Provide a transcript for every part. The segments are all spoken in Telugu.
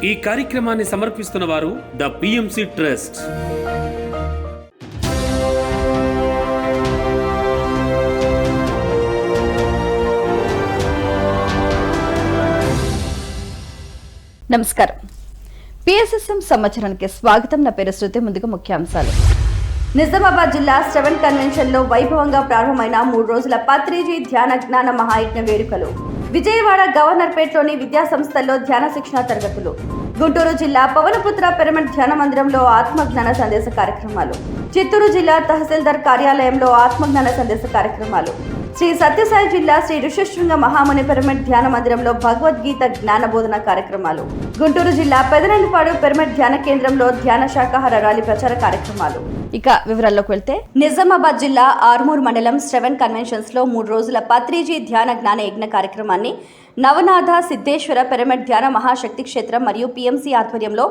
ఈ కార్యక్రమాన్ని సమర్పిస్తున్న వారు ద పిఎంసి ట్రస్ట్. నమస్కారం. పిఎస్ఎస్ఎం సంవత్సరానికి స్వాగతం. నా పేరు శృతి. ముందుగా ముఖ్యాంశాలు. నిజామాబాద్ జిల్లా శ్రవణ్ కన్వెన్షన్ లో వైభవంగా ప్రారంభమైన 3 రోజుల పత్రిజీ ధ్యాన జ్ఞాన మహాయజ్ఞ వేడుకలు. విజయవాడ గవర్నర్పేటలోని విద్యా సంస్థల్లో ధ్యాన శిక్షణ తరగతులు. గుంటూరు జిల్లా పవనపుత్ర పిరమిడ్ ధ్యాన మందిరంలో ఆత్మజ్ఞాన సందేశ కార్యక్రమాలు. చిత్తూరు జిల్లా తహసీల్దార్ కార్యాలయంలో ఆత్మజ్ఞాన సందేశ కార్యక్రమాలు. శ్రీ సత్యసాయి జిల్లా శ్రీ ఋషిశృంగ మహాముని పిరమిడ్ ధ్యాన మందిరంలో భగవద్గీత జ్ఞాన బోధన కార్యక్రమాలు. గుంటూరు జిల్లా పెదనందిపాడు పిరమిడ్ ధ్యాన కేంద్రంలో ధ్యాన శాకాహార ర్యాలీ ప్రచార కార్యక్రమాలు. ఇక వివరాల్లోకి వెళ్తే, నిజామాబాద్ జిల్లా ఆర్మూర్ మండలం శ్రవణ్ కన్వెన్షన్స్ లో 3 రోజుల పత్రిజీ ధ్యాన జ్ఞాన యజ్ఞ కార్యక్రమాన్ని నవనాథ సిద్ధేశ్వర పిరమిడ్ ధ్యాన మహాశక్తి క్షేత్రం మరియు పిఎంసి ఆధ్వర్యంలో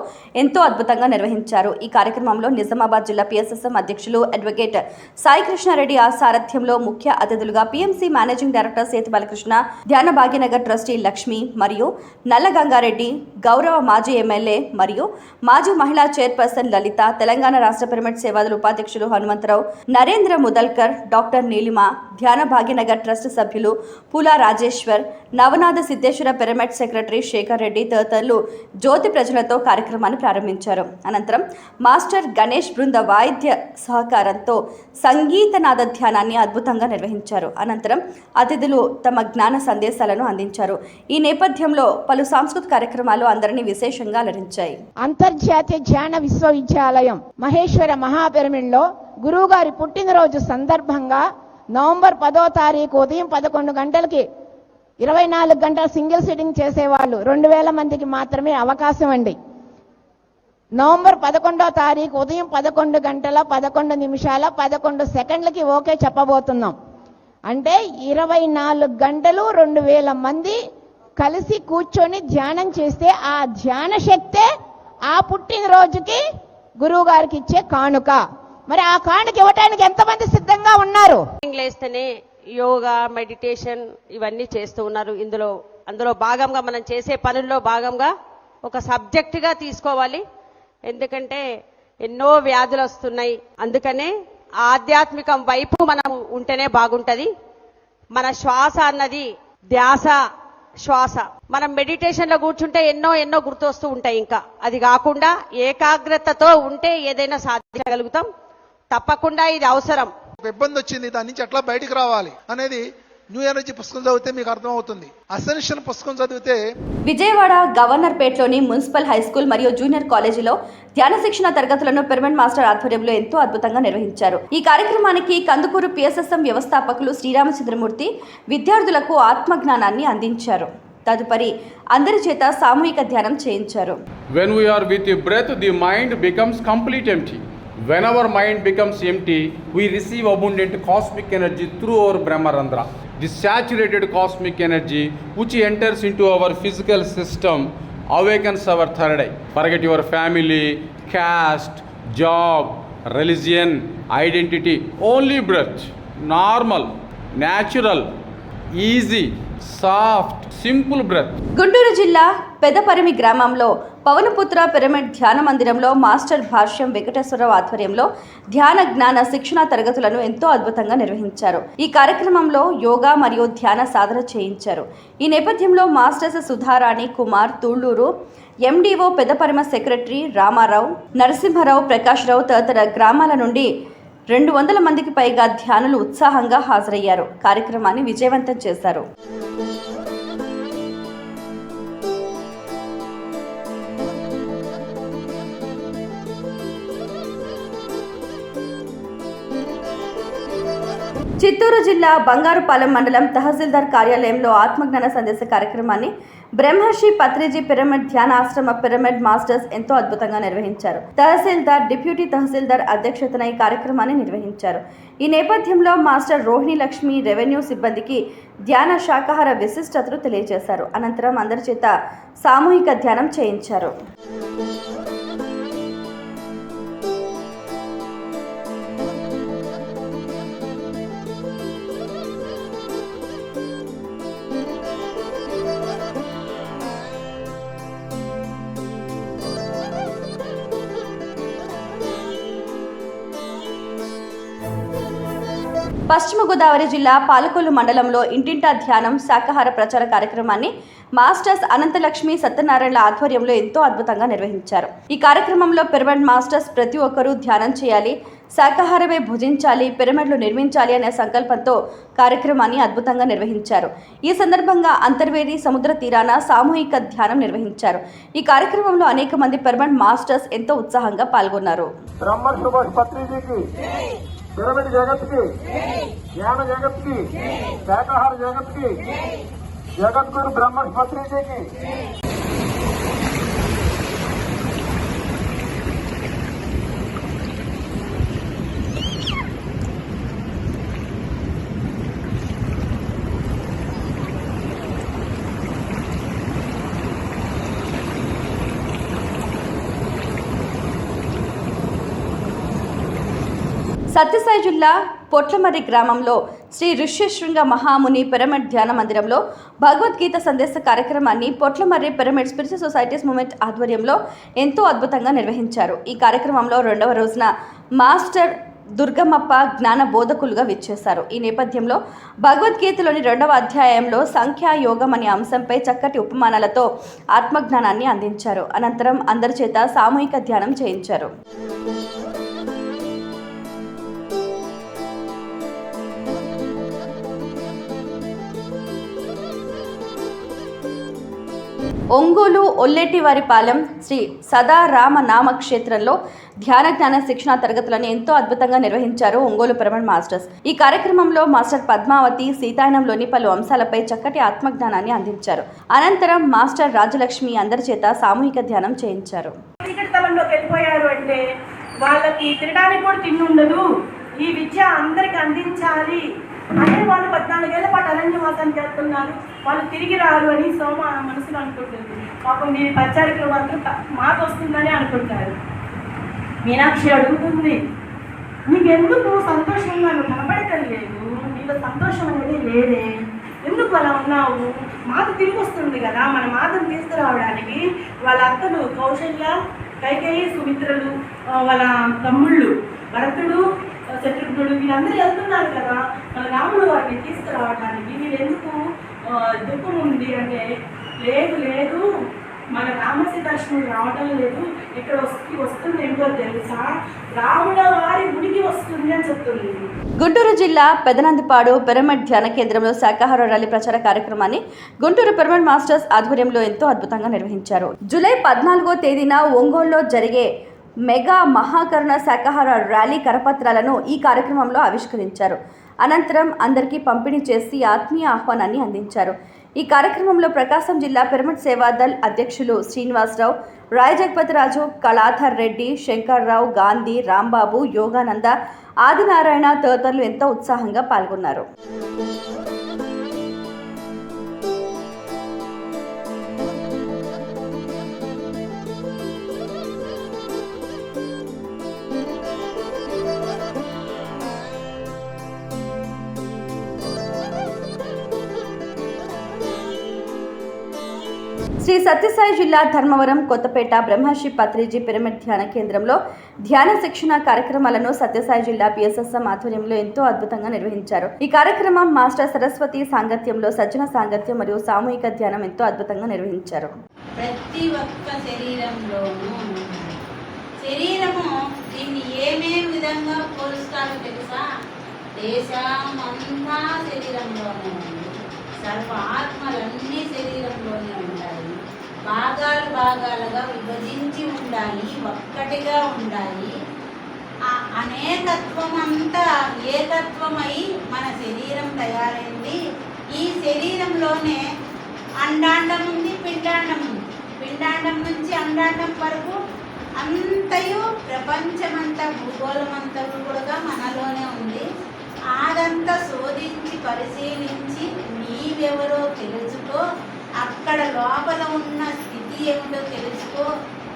ఎంతో అద్భుతంగా నిర్వహించారు. ఈ కార్యక్రమంలో నిజామాబాద్ జిల్లా పిఎస్ఎస్ఎం అధ్యక్షులు అడ్వకేట్ సాయి కృష్ణారెడ్డి సారథ్యంలో ముఖ్య అతిథులుగా PMC managing director Sethu Balakrishna, Dhyana Bhagyanagar trustee Lakshmi మరియు నల్ల గంగారెడ్డి, గౌరవ మాజీ ఎమ్మెల్యే మరియు మాజీ మహిళా చైర్పర్సన్ లలిత, తెలంగాణ రాష్ట్ర పిరమిడ్ సేవాదుల ఉపాధ్యక్షులు హనుమంతరావు, నరేంద్ర ముదల్కర్, డాక్టర్ నీలిమ, ధ్యాన భాగ్యనగర్ ట్రస్ట్ సభ్యులు పూలా రాజేశ్వర్, నవనాథ సిద్ధేశ్వర పిరమిడ్ సెక్రటరీ శేఖర్ రెడ్డి తదితరులు జ్యోతి ప్రజలతో కార్యక్రమాన్ని ప్రారంభించారు. అనంతరం మాస్టర్ గణేష్ బృంద వాయిద్య సహకారంతో సంగీతనాద ధ్యానాన్ని అద్భుతంగా నిర్వహించారు. అనంతరం అతిథులు తమ జ్ఞాన సందేశాలను అందించారు. ఈ నేపథ్యంలో పలు సాంస్కృతిక కార్యక్రమాలు అందరినీ విశేషంగా అలరించాయి. అంతర్జాతీయ ధ్యాన విశ్వవిద్యాలయం మహేశ్వర మహాపిరమిడ్లో గురువుగారి పుట్టినరోజు సందర్భంగా నవంబర్ 10వ తారీఖు ఉదయం 11 గంటలకి 24 గంటల సింగిల్ సిట్టింగ్ చేసేవాళ్ళు 2000 మందికి మాత్రమే అవకాశం అండి. నవంబర్ 11వ తారీఖు ఉదయం 11 గంటల 11 నిమిషాల 11 సెకండ్లకి ఓకే చెప్పబోతున్నాం. అంటే 24 గంటలు 2000 మంది కలిసి కూర్చొని ధ్యానం చేస్తే ఆ ధ్యాన శక్తే ఆ పుట్టినరోజుకి గురువు గారికి ఇచ్చే కానుక. మరి ఆ కానుక ఇవ్వటానికి ఎంతమంది సిద్ధంగా ఉన్నారు? లేస్తేనే యోగా, మెడిటేషన్ ఇవన్నీ చేస్తూ ఉన్నారు. అందులో భాగంగా మనం చేసే పనుల్లో భాగంగా ఒక సబ్జెక్టుగా తీసుకోవాలి. ఎందుకంటే ఎన్నో వ్యాధులు వస్తున్నాయి. అందుకనే ఆధ్యాత్మికం వైపు మనం ఉంటేనే బాగుంటది. మన శ్వాస అన్నది ధ్యాస శ్వాస. మనం మెడిటేషన్ లో కూర్చుంటే ఎన్నో గుర్తొస్తూ ఉంటాయి. ఇంకా అది కాకుండా ఏకాగ్రతతో ఉంటే ఏదైనా సాధించగలుగుతాం. తప్పకుండా ఇది అవసరం. ఇబ్బంది వచ్చింది, దాని నుంచి ఎట్లా బయటకు రావాలి అనేది న్యూ ఎనర్జీ పుస్తకం చదివితే మీకు అర్థమవుతుంది. అసెన్షియల్ పుస్తకం చదివితే. విజయవాడ గవర్నర్పేటలోని మున్సిపల్ హై స్కూల్ మరియు జూనియర్ కాలేజీలో ధ్యాన శిక్షణ తరగతులను పిరమిడ్ మాస్టర్ ఆధ్వర్యంలో ఎంతో అద్భుతంగా నిర్వహించారు. ఈ కార్యక్రమానికి కందుకూరు పిఎస్ఎస్ఎం వ్యవస్థాపకులు శ్రీరామచంద్రమూర్తి విద్యార్థులకు ఆత్మజ్ఞానాన్ని అందించారు. తదుపరి అందరి చేత సామూహిక ధ్యానం చేయించారు. When we are with the breath, the mind becomes complete empty. When our mind becomes empty, we receive abundant cosmic energy through our Brahmarandra. This saturated cosmic energy which enters into our physical system awakens our third eye. Forget your family, caste, job, religion, identity. Only breath. Normal, natural, easy, soft simple breath. Guntur జిల్లా పెదపరిమి గ్రామంలో పవనపుత్ర పిరమిడ్ ధ్యాన మందిరంలో మాస్టర్ భాష్యం వెంకటేశ్వరరావు ఆధ్వర్యంలో ధ్యాన జ్ఞాన శిక్షణ తరగతులను ఎంతో అద్భుతంగా నిర్వహించారు. ఈ కార్యక్రమంలో యోగా మరియు ధ్యాన సాధన చేయించారు. ఈ నేపథ్యంలో masters Sudharani Kumar, Thullur MDO Pedaparimi secretary Ramarao, Narasimharao, Prakashrao తదితర గ్రామాల నుండి 200 మందికి పైగా ధ్యానులు ఉత్సాహంగా హాజరయ్యారు. కార్యక్రమాన్ని విజయవంతం చేశారు. చిత్తూరు జిల్లా బంగారుపాలెం మండలం తహసీల్దార్ కార్యాలయంలో ఆత్మజ్ఞాన సందేశ కార్యక్రమాన్ని బ్రహ్మర్షి పత్రిజీ పిరమిడ్ ధ్యాన ఆశ్రమ పిరమిడ్ మాస్టర్స్ ఎంతో అద్భుతంగా నిర్వహించారు. తహసీల్దార్, డిప్యూటీ తహసీల్దార్ అధ్యక్షతన ఈ కార్యక్రమాన్ని నిర్వహించారు. ఈ నేపథ్యంలో మాస్టర్ రోహిణి లక్ష్మి రెవెన్యూ సిబ్బందికి ధ్యాన శాకాహార విశిష్టతలు తెలియజేశారు. అనంతరం అందరి చేత సామూహిక ధ్యానం చేయించారు. పశ్చిమ గోదావరి జిల్లా పాలకొల్లు మండలంలో ఇంటింటా ధ్యానం శాకాహార ప్రచార కార్యక్రమాన్ని మాస్టర్స్ అనంతలక్ష్మి సత్యనారాయణల ఆధ్వర్యంలో ఎంతో అద్భుతంగా నిర్వహించారు. ఈ కార్యక్రమంలో పిరమిడ్ మాస్టర్స్ ప్రతి ఒక్కరూ ధ్యానం చేయాలి, శాకాహారమే భుజించాలి, పిరమిడ్లు నిర్మించాలి అనే సంకల్పంతో కార్యక్రమాన్ని అద్భుతంగా నిర్వహించారు. ఈ సందర్భంగా అంతర్వేది సముద్ర తీరాన సామూహిక ధ్యానం నిర్వహించారు. ఈ కార్యక్రమంలో అనేక మంది పిరమిడ్ మాస్టర్స్ ఎంతో ఉత్సాహంగా పాల్గొన్నారు. पिरामिड जगत की, ज्ञान जगत की, शाकाहार जगत की, जगत गुरु ब्रह्मपत्री जी की। సత్యసాయి జిల్లా పొట్లమర్రి గ్రామంలో శ్రీ ఋష్యశృంగ మహాముని పిరమిడ్ ధ్యాన మందిరంలో భగవద్గీత సందేశ కార్యక్రమాన్ని పొట్లమర్రి పిరమిడ్ స్పిరిచువల్ సొసైటీస్ మూవ్మెంట్ ఆధ్వర్యంలో ఎంతో అద్భుతంగా నిర్వహించారు. ఈ కార్యక్రమంలో 2వ రోజున మాస్టర్ దుర్గమ్మప్ప జ్ఞాన బోధకులుగా విచ్చేశారు. ఈ నేపథ్యంలో భగవద్గీతలోని 2వ అధ్యాయంలో సంఖ్యాయోగం అనే అంశంపై చక్కటి ఉపమానాలతో ఆత్మజ్ఞానాన్ని అందించారు. అనంతరం అందరి చేత సామూహిక ధ్యానం చేయించారు. ఒంగోలు ఒల్లెటివారిపాలెం శ్రీ సదారామ నామ క్షేత్రంలో ధ్యాన జ్ఞాన శిక్షణ తరగతులను ఎంతో అద్భుతంగా నిర్వహించారు ఒంగోలు పిరమిడ్ మాస్టర్స్. ఈ కార్యక్రమంలో మాస్టర్ పద్మావతి సీతాయనంలోని పలు అంశాలపై చక్కటి ఆత్మజ్ఞానాన్ని అందించారు. అనంతరం మాస్టర్ రాజలక్ష్మి అందరి చేత సామూహిక ధ్యానం చేయించారు. అంటే వాళ్ళకి తినడానికి కూడా తిండుండదు, ఈ విద్య అందరికి అందించాలి అనే వాళ్ళు 14 ఏళ్ల పాటు అరణ్యవాసానికి వెళ్తున్నారు, వాళ్ళు తిరిగి రారు అని సోమ మనసులో అనుకుంటుంది. పాపం మీ పరిచారికలు మాత్రం మాట వస్తుందని అనుకుంటారు. మీనాక్షి అడుగుతుంది, నీకెందుకు సంతోషంగా నువ్వు కనపడటం లేదు, నీలో సంతోషం అనేది లేదే, ఎందుకు అలా ఉన్నావు? మాత తిరిగి వస్తుంది కదా, మన మాతను తీసుకురావడానికి వాళ్ళ అత్తలు కౌశల్య, కైకేయి, సుమిత్రలు, వాళ్ళ తమ్ముళ్ళు భరతుడు, శత్రుఘ్నుడు వీళ్ళందరూ వెళ్తున్నారు కదా మన రాముడు వారిని తీసుకురావడానికి, వీళ్ళు ఎందుకు దుఃఖం ఉంది అంటే, లేదు మన రామసీతాలక్ష్ముడు రావడం లేదు, ఇక్కడ వస్తుంది ఏంటో తెలుసా, రాముల వారి గుడికి వస్తుంది అని చెప్తుంది. గుంటూరు జిల్లా పెదనందిపాడు పిరమిడ్ ధ్యాన కేంద్రంలో శాకాహార ర్యాలీ ప్రచార కార్యక్రమాన్ని గుంటూరు పిరమిడ్ మాస్టర్స్ ఆధ్వర్యంలో ఎంతో అద్భుతంగా నిర్వహించారు. జూలై 14వ తేదీన ఒంగోలులో జరిగే మెగా మహాకరుణ శాకాహార ర్యాలీ కరపత్రాలను ఈ కార్యక్రమంలో ఆవిష్కరించారు. అనంతరం అందరికీ పంపిణీ చేసి ఆత్మీయ ఆహ్వానాన్ని అందించారు. ఈ కార్యక్రమంలో ప్రకాశం జిల్లా పిరమిడ్ సేవాదల్ అధ్యక్షులు శ్రీనివాసరావు, రాయజగపతిరాజు, కళాధర్ రెడ్డి, శంకర్రావు, గాంధీ, రాంబాబు, యోగానంద, ఆదినారాయణ తదితరులు ఎంతో ఉత్సాహంగా పాల్గొన్నారు. శ్రీ సత్యసాయి జిల్లా ధర్మవరం కొత్తపేట బ్రహ్మశ్రీ పత్రిజీ పిరమిడ్ ధ్యాన కేంద్రంలో ధ్యాన శిక్షణ కార్యక్రమాలను సత్యసాయి జిల్లా పిఎస్ఎస్ఎం ఆధ్వర్యంలో ఎంతో అద్భుతంగా నిర్వహించారు. ఈ కార్యక్రమం మాస్టర్ సరస్వతి సాంగత్యంలో సజ్జన సాంగత్యం మరియు సామూహిక ధ్యానం ఎంతో అద్భుతంగా నిర్వహించారు. ప్రతి ఒక్క శరీరము దీన్ని ఏమేం విధంగా పోలుస్తారో తెలుసా? దేశమంతా శరీరంలోనే ఉంది, సర్వ ఆత్మలన్నీ శరీరంలోనే ఉంటాయి, భాగాలుగా విభజించి ఉండాలి, ఒక్కటిగా ఉండాలి. అనేకత్వం అంతా ఏకత్వమై మన శరీరం తయారైంది. ఈ శరీరంలోనే అండాండం ఉంది, పిండాండం ఉంది. పిండాండం నుంచి అండాండం వరకు అంతయు ప్రపంచమంతా భూగోళమంతా కూడా మనలోనే ఉంది. అదంతా శోధించి పరిశీలించి నీవెవరో తెలుసుకో, అక్కడ లోపల ఉన్న స్థితి ఏమిటో తెలుసుకో.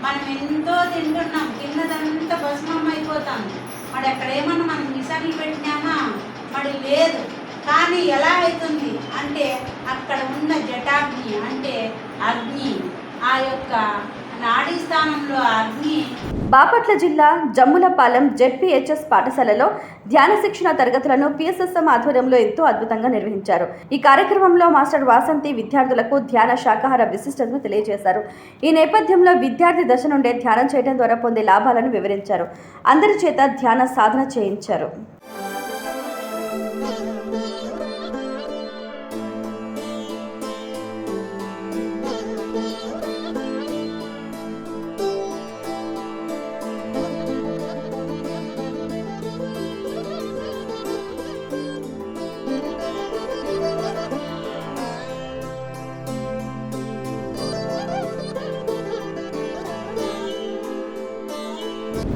మనం ఎంతో తింటున్నాం, తిన్నదంతా భస్మం అయిపోతాం. మరి అక్కడేమన్నా మనం మిసాలు పెట్టినామా? మరి లేదు. కానీ ఎలా అవుతుంది అంటే అక్కడ ఉన్న జటాగ్ని అంటే అగ్ని, ఆ యొక్క నాడీ స్థానంలో అగ్ని బాపట్ల జిల్లా జమ్ములపాలెం జెడ్పీహెచ్ఎస్ పాఠశాలలో ధ్యాన శిక్షణ తరగతులను పిఎస్ఎస్ఎం ఆధ్వర్యంలో ఎంతో అద్భుతంగా నిర్వహించారు. ఈ కార్యక్రమంలో మాస్టర్ వాసంతి విద్యార్థులకు ధ్యాన శాకాహార విశిష్టతను తెలియజేశారు. ఈ నేపథ్యంలో విద్యార్థి దశ నుండే ధ్యానం చేయడం ద్వారా పొందే లాభాలను వివరించారు. అందరి చేత ధ్యాన సాధన చేయించారు.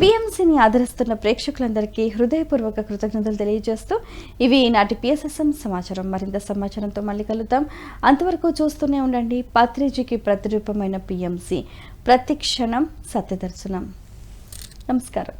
పిఎంసిని ఆదరిస్తున్న ప్రేక్షకులందరికీ హృదయపూర్వక కృతజ్ఞతలు తెలియజేస్తూ ఇవి ఈనాటి పిఎస్ఎస్ఎం సమాచారం. మరింత సమాచారంతో మళ్ళీ కలుద్దాం. అంతవరకు చూస్తూనే ఉండండి పత్రిజీకి ప్రతిరూపమైన పిఎంసి, ప్రతి క్షణం సత్యదర్శనం. నమస్కారం.